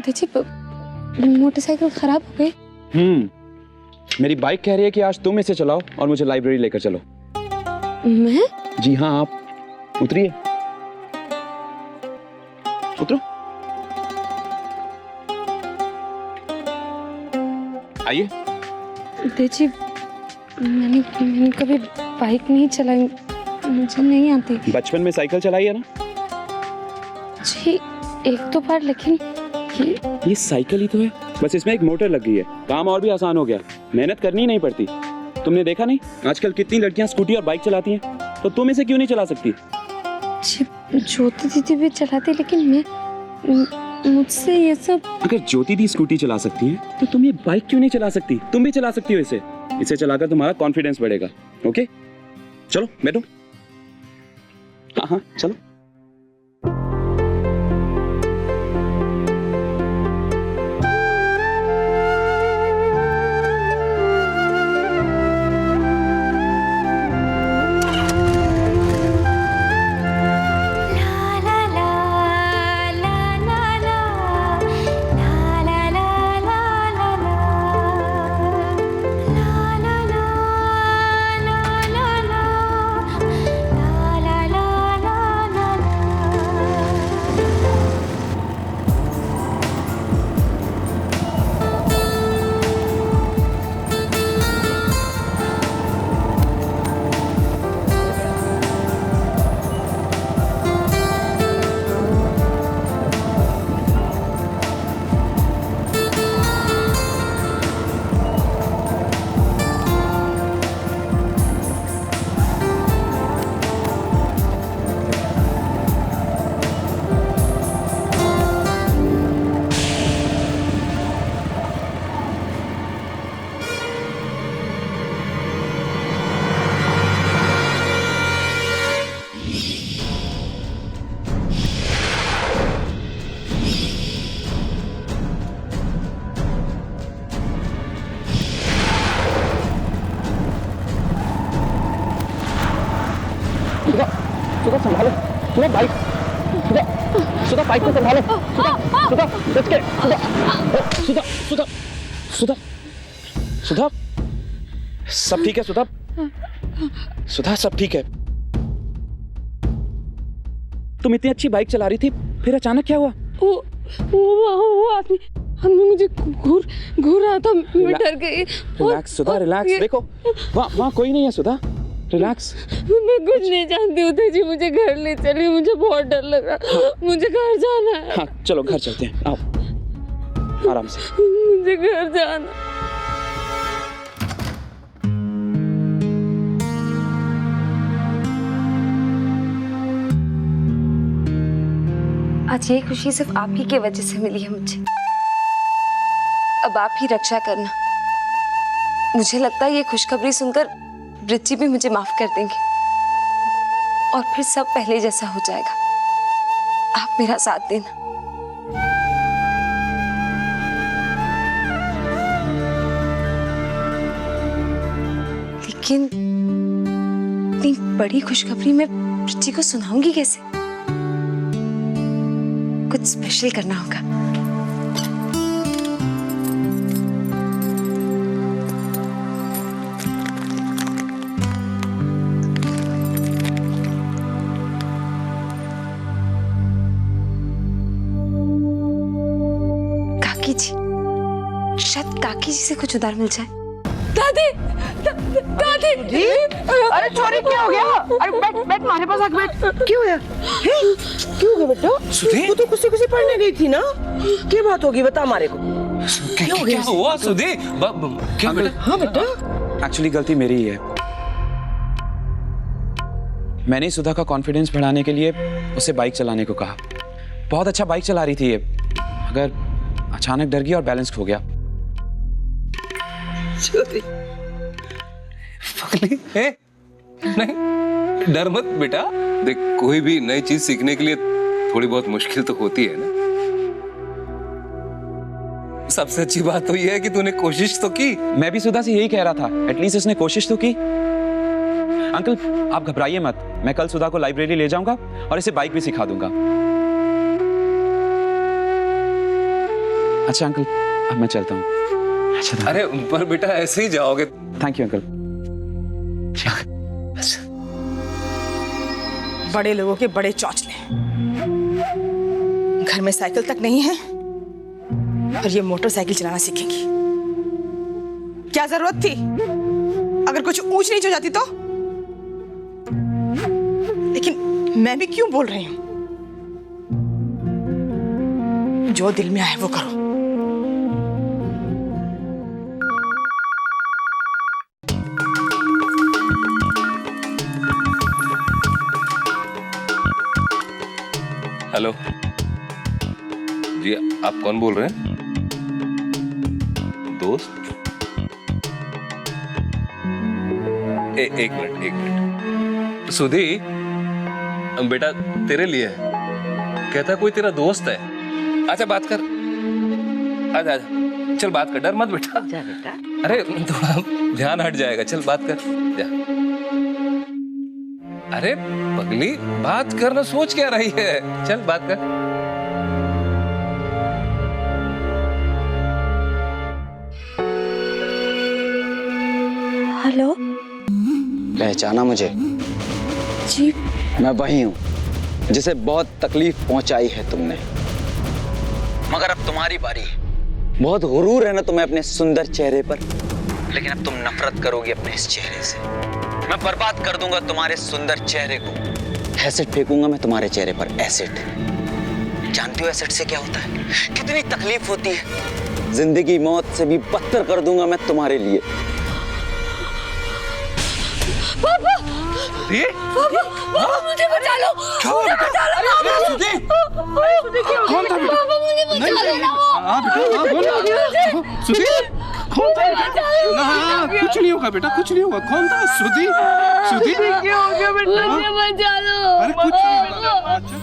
उदय जी, motorcycle खराब हो गई। मेरी बाइक कह रही है कि आज तुम इसे चलाओ और मुझे लाइब्रेरी लेकर चलो। मैं? जी हाँ, आप उतरिए, उतरो, आइए। उदय जी, मैंने कभी बाइक नहीं चलाई, मुझे नहीं आती। बचपन में साइकिल चलाई है ना? जी एक दो बार, लेकिन ये साइकिल ही तो है, बस इसमें एक मोटर लग गई है, काम और भी आसान हो गया, मेहनत करनी नहीं पड़ती। तुमने देखा नहीं आजकल कितनी लड़कियां स्कूटी और बाइक चलाती हैं, तो तुम इसे क्यों नहीं चला सकती? जी ज्योति दीदी भी चलाती, लेकिन मुझसे ये सब। अगर ज्योति दी स्कूटी चला सकती है तो तुम ये बाइक क्यों नहीं चला सकती? तुम भी चला सकती हो इसे चलाकर तुम्हारा कॉन्फिडेंस बढ़ेगा। ओके चलो बैठो। हाँ चलो। सुधा संभालो, सुधा बाइक, सुधा बाइक को संभालो, सुधा बच के, सुधा सुधा सुधा सुधा सब ठीक है? सुधा सुधा सब ठीक है? तुम इतनी अच्छी बाइक चला रही थी, फिर अचानक क्या हुआ? वो आदमी मुझे घूर रहा था, मैं डर गई। रिलैक्स सुधा, रिलैक्स। देखो वहाँ कोई नहीं है सुधा, रिलैक्स। मैं कुछ नहीं जानती उदय जी, मुझे घर ले चलिए, मुझे बहुत डर लग रहा। मुझे घर जाना है। हाँ चलो घर चलते हैं, आओ आराम से। मुझे घर जाना। आज ये खुशी सिर्फ आप ही की वजह से मिली है मुझे। अब आप ही रक्षा करना। मुझे लगता है ये खुशखबरी सुनकर बृची भी मुझे माफ कर देंगे और फिर सब पहले जैसा हो जाएगा। आप मेरा साथ देना। लेकिन इतनी बड़ी खुशखबरी मैं बृची को सुनाऊंगी कैसे? कुछ स्पेशल करना होगा। शायद काकी जी से कुछ उधार मिल जाए। दादी, दादी, अरे चोरी क्या हो गया? अरे बैठ हमारे पास आके बैठ। क्यों होया? क्यों हो गया बेटा? तू तो खुशी पढ़ने गई थी ना? क्या बात होगी बता हमारे को। क्या हुआ सुधे? क्या बेटा? हाँ बेटा, एक्चुअली गलती मेरी ही है। मैंने सुधा का कॉन्फिडेंस बढ़ाने के लिए उसे बाइक चलाने को कहा। बहुत अच्छा बाइक चला रही थी ये, मगर अचानक डर गई और बैलेंस खो गया। नहीं डर मत बेटा, देख कोई भी नई चीज सीखने के लिए थोड़ी बहुत मुश्किल तो होती है ना। सबसे अच्छी बात तो यह है कि तूने कोशिश तो की। मैं भी सुधा से यही कह रहा था, एटलीस्ट इसने कोशिश तो की। अंकल आप घबराइए मत, मैं कल सुधा को लाइब्रेरी ले जाऊंगा और इसे बाइक भी सिखा दूंगा। अच्छा अंकल, अब मैं चलता हूँ। अच्छा अरे पर बेटा ऐसे ही जाओगे? Thank you uncle. बड़े लोगों के बड़े चौचले, घर में साइकिल तक नहीं है और ये मोटरसाइकिल चलाना सीखेंगी। क्या जरूरत थी? अगर कुछ ऊंच नीच हो जाती तो? लेकिन मैं भी क्यों बोल रही हूं? जो दिल में आए वो करो। हेलो जी, आप कौन बोल रहे हैं? दोस्त? एक मिनट। सुधी, बेटा तेरे लिए है। कहता कोई तेरा दोस्त है। अच्छा बात कर, आजा आजा, चल बात कर, डर मत बेटा। जा बेटा। अरे थोड़ा ध्यान हट जाएगा, चल बात कर जा। अरे पगली, बात करना, सोच क्या रही है? चल बात कर। हेलो पहचाना मुझे? जी मैं वही हूँ जिसे बहुत तकलीफ पहुंचाई है तुमने, मगर अब तुम्हारी बारी है। बहुत गुरूर है ना तुम्हें अपने सुंदर चेहरे पर, लेकिन अब तुम नफरत करोगी अपने इस चेहरे से। मैं बर्बाद कर दूंगा तुम्हारे सुंदर चेहरे को। एसिड फेंकूंगा मैं तुम्हारे चेहरे पर, एसिड। जानती हो एसिड से क्या होता है? कितनी तकलीफ होती है। जिंदगी मौत से भी बदतर कर दूंगा मैं तुम्हारे लिए। मुझे बचा लो, मुझे बचा लो। कौन था बेटा? मुझे बचा लो। सुधी, कौन था? कुछ नहीं होगा बेटा, कुछ नहीं होगा। कौन था? सुधी, सुधी क्या हो गया बेटा? मुझे बचा लो। अरे कुछ नहीं होगा। अच्छा।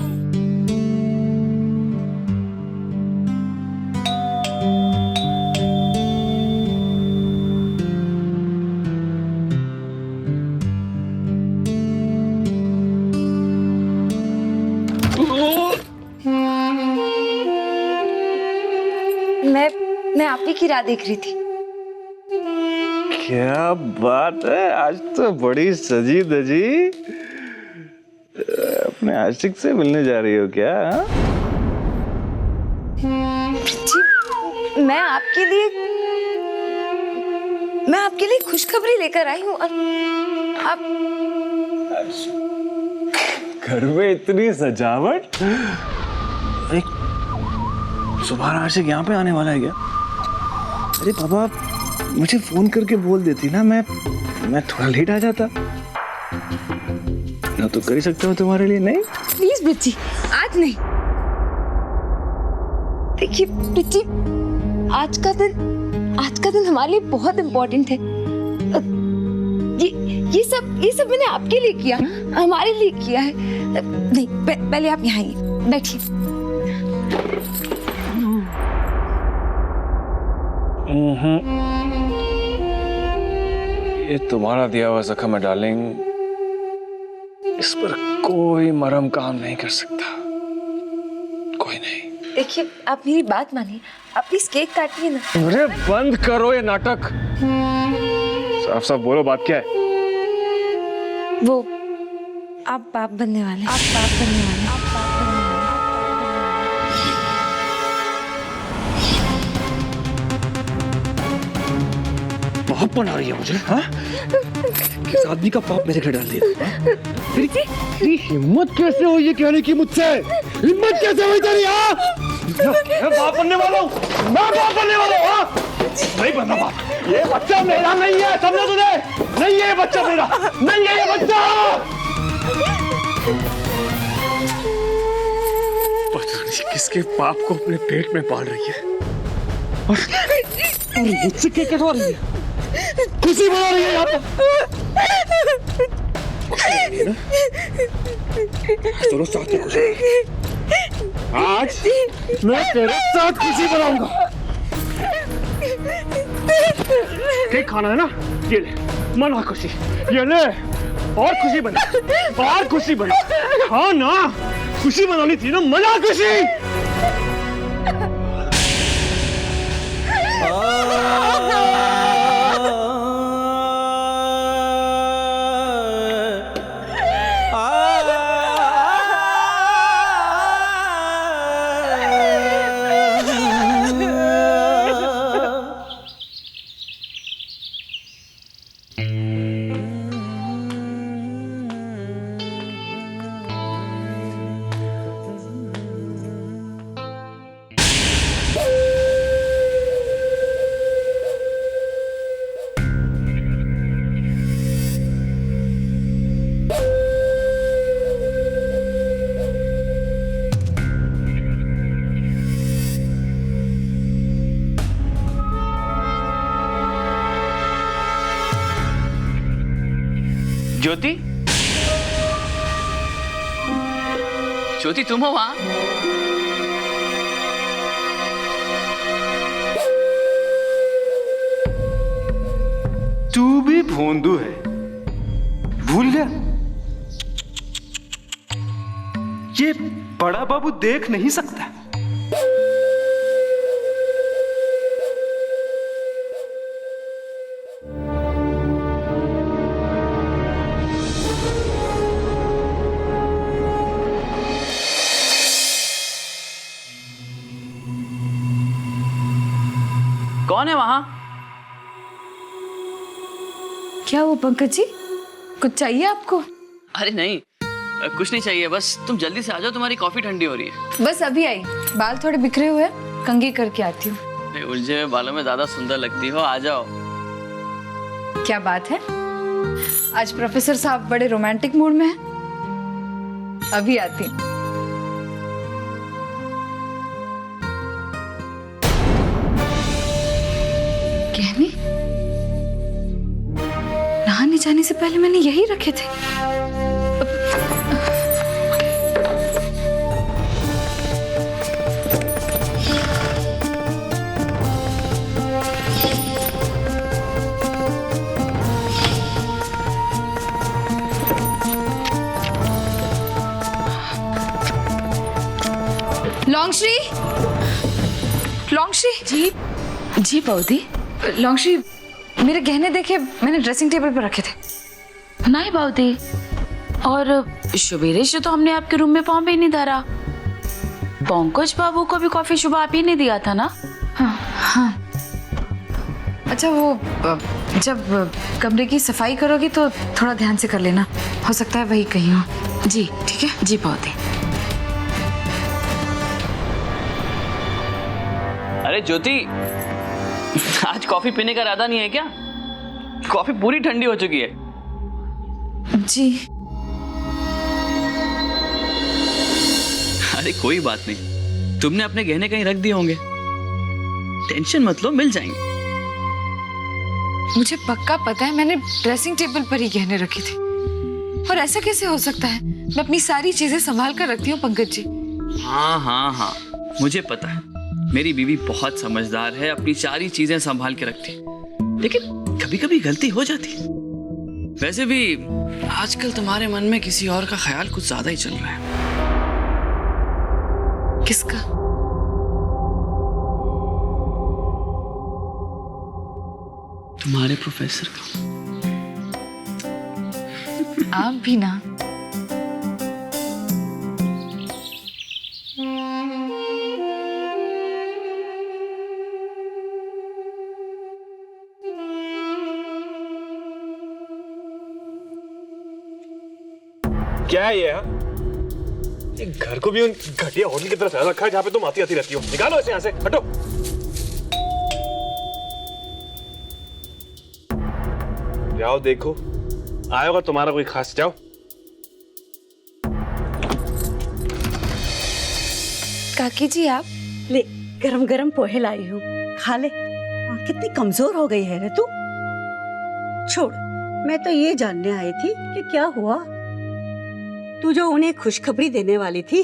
मैं आप ही की राह देख रही थी। क्या बात है, आज तो बड़ी सजी धजी अपने आशिक से मिलने जा रही हो क्या? जी, मैं आपके लिए खुशखबरी लेकर आई हूँ और आप घर में इतनी सजावट। सुबह आशिक यहाँ पे आने वाला है क्या? अरे पापा, मुझे फोन करके बोल देती ना, मैं थोड़ा लेट आ जाता। ना तो कर ही सकता हूँ तुम्हारे लिए। नहीं प्लीज बिच्ची, आज नहीं। देखिए बिच्ची, आज का दिन हमारे लिए बहुत इम्पोर्टेंट है। ये सब मैंने आपके लिए किया, हमारे लिए किया है। नहीं, पहले आप यहाँ आइए, बैठिए। ये तुम्हारा दिया हुआ जख्म है डार्लिंग, इस पर कोई मरहम काम नहीं कर सकता, कोई नहीं। देखिए आप मेरी बात मानिए, आप प्लीज केक काटिए ना। अरे बंद करो ये नाटक, साफ साफ बोलो बात क्या है? वो आप बाप बनने वाले, आप बाप बनने वाले, आप बाप बनने वाले। पाप बना रही है मुझे? हाँ? किस आदमी का पाप मेरे घर डाल दिया? तेरी हिम्मत कैसे हुई ये कहने की मुझसे? हिम्मत कैसे हुई तेरी? मैं बाप बनने वाला हूँ, मैं बाप बनने वाला हूँ। हाँ? नहीं बनना बाप। ये बच्चा मेरा नहीं है, समझो तुझे? नहीं है ये बच्चा मेरा, नहीं है ये बच्चा। पता नहीं किसके बाप को अपने पेट में पाल रही है और मुझसे क्या कटवा रही है? खुशी मना रही है यहाँ पर। चलो साथ में खुशी। आज मैं तेरे साथ खुशी मनाऊंगा। केक खाना है ना? ये ले, मना खुशी। ये ले, और खुशी बना, और खुशी बना। हाँ ना, खुशी मनानी थी ना, मना खुशी। ज्योति, ज्योति तुम हो वहां? तू भी भोंदू है, भूल गया? ये बड़ा बाबू देख नहीं सकता। कौन है वहां? क्या वो पंकज जी, कुछ चाहिए आपको? अरे नहीं, कुछ नहीं चाहिए, बस तुम जल्दी से आ जाओ, तुम्हारी कॉफी ठंडी हो रही है। बस अभी आई, बाल थोड़े बिखरे हुए हैं, कंघी करके आती हूँ। उलझे हुए बालों में ज्यादा सुंदर लगती हो, आ जाओ। क्या बात है, आज प्रोफेसर साहब बड़े रोमांटिक मूड में हैं। अभी आती हूँ। गहने नहाने जाने से पहले मैंने यही रखे थे। लॉन्गश्री, लॉन्गश्री जी, जी बाऊदी। लॉन्गश्री, मेरे गहने देखे, मैंने ड्रेसिंग टेबल पर रखे थे। नहीं बाऊदी, और शुभेरे से तो हमने आपके रूम में पाँव भी नहीं धरा। पंकज बाबू को भी कॉफी सुबह आप ही ने दिया था ना? हाँ हाँ। अच्छा, वो जब कमरे की सफाई करोगी तो थोड़ा ध्यान से कर लेना, हो सकता है वही कहीं हो। जी ठीक है जी बाऊदी। अरे ज्योति, आज कॉफी पीने का इरादा नहीं है क्या? कॉफी पूरी ठंडी हो चुकी है। जी। अरे कोई बात नहीं, तुमने अपने गहने कहीं रख दिए होंगे, टेंशन मत लो, मिल जाएंगे। मुझे पक्का पता है, मैंने ड्रेसिंग टेबल पर ही गहने रखे थे। और ऐसा कैसे हो सकता है? मैं अपनी सारी चीजें संभाल कर रखती हूँ पंकज जी। हाँ हाँ हाँ, मुझे पता है, मेरी बीवी बहुत समझदार है, अपनी सारी चीजें संभाल के रखती है, लेकिन कभी कभी गलती हो जाती है। वैसे भी आजकल तुम्हारे मन में किसी और का ख्याल कुछ ज्यादा ही चल रहा है। किसका? तुम्हारे प्रोफेसर का। आप भी ना। क्या है ये? ये घर को भी उन घटिया होटल की तरफ रखा है जहां पे तुम आती आती रहती हो। निकालो इसे यहाँ से, हटो। जाओ देखो, आया होगा तुम्हारा कोई खास। जाओ। काकी जी, आप ले, गरम गरम पोहे लाई हूँ, खा ले। कितनी कमजोर हो गई है रे तू। छोड़, मैं तो ये जानने आई थी कि क्या हुआ। तू जो उन्हें खुशखबरी देने वाली थी,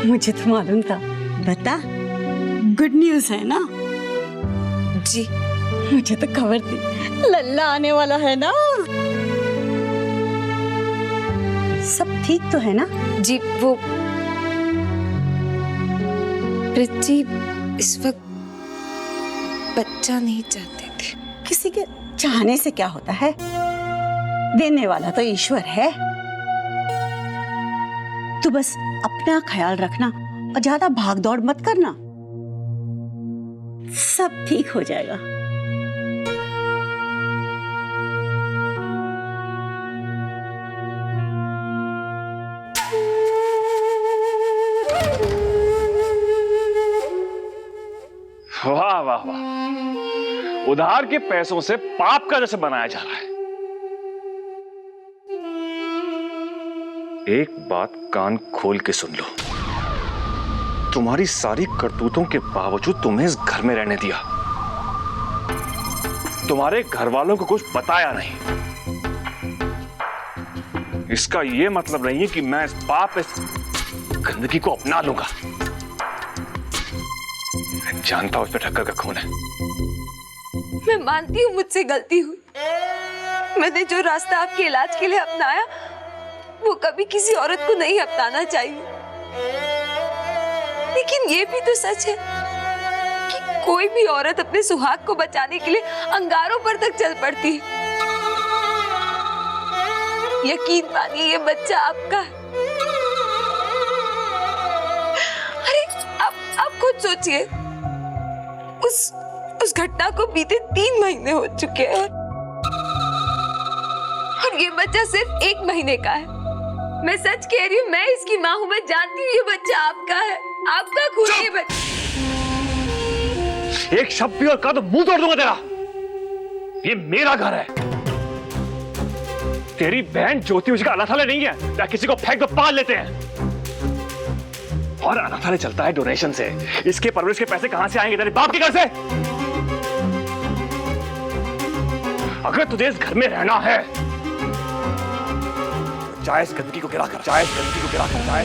मुझे तो मालूम था। बता, गुड न्यूज है ना? जी, मुझे तो खबर थी, लल्ला आने वाला है ना। सब ठीक तो है ना? जी, वो रिची इस वक्त बच्चा नहीं चाहते थे। किसी के चाहने से क्या होता है, देने वाला तो ईश्वर है। तू बस अपना ख्याल रखना और ज्यादा भाग दौड़ मत करना, सब ठीक हो जाएगा। वाह वाह वाह, उधार के पैसों से पाप का जैसे बनाया जा रहा है। एक बात कान खोल के सुन लो, तुम्हारी सारी करतूतों के बावजूद तुम्हें इस घर में रहने दिया, तुम्हारे घर वालों को कुछ बताया नहीं। इसका यह मतलब नहीं है कि मैं इस पाप, इस गंदगी को अपना लूंगा। मैं जानता हूं उस पे ठक्कर का खून है। मैं मानती हूँ मुझसे गलती हुई। मैंने जो रास्ता आपके इलाज के लिए अपनाया वो कभी किसी औरत को नहीं अपनाना चाहिए। लेकिन ये भी तो सच है कि कोई भी औरत अपने सुहाग को बचाने के लिए अंगारों पर तक चल पड़ती है। यकीन मानिए ये बच्चा आपका है। अरे आप खुद सोचिए, उस घटना को बीते 3 महीने हो चुके हैं और ये बच्चा सिर्फ 1 महीने का है। मैं सच कह रही हूँ, मैं इसकी माँ हूँ। मैं जानती हूँ ये बच्चा आपका है, आपका खुद ये बच्चा। एक शब्द भी और कहा तो मुंह तोड़ दूंगा तेरा। ये मेरा घर है। तेरी बहन ज्योति उसका अनाथालय नहीं है या किसी को फेंक दो पाल लेते हैं। और अनाथालय चलता है डोनेशन से। इसके परवरिश के पैसे कहां से आएंगे? तेरे बाप के घर से। अगर तुझे इस घर में रहना है चाहे इस गंदगी को गिरा कर, चाहे इस गंदगी को गिरा कर, चाहे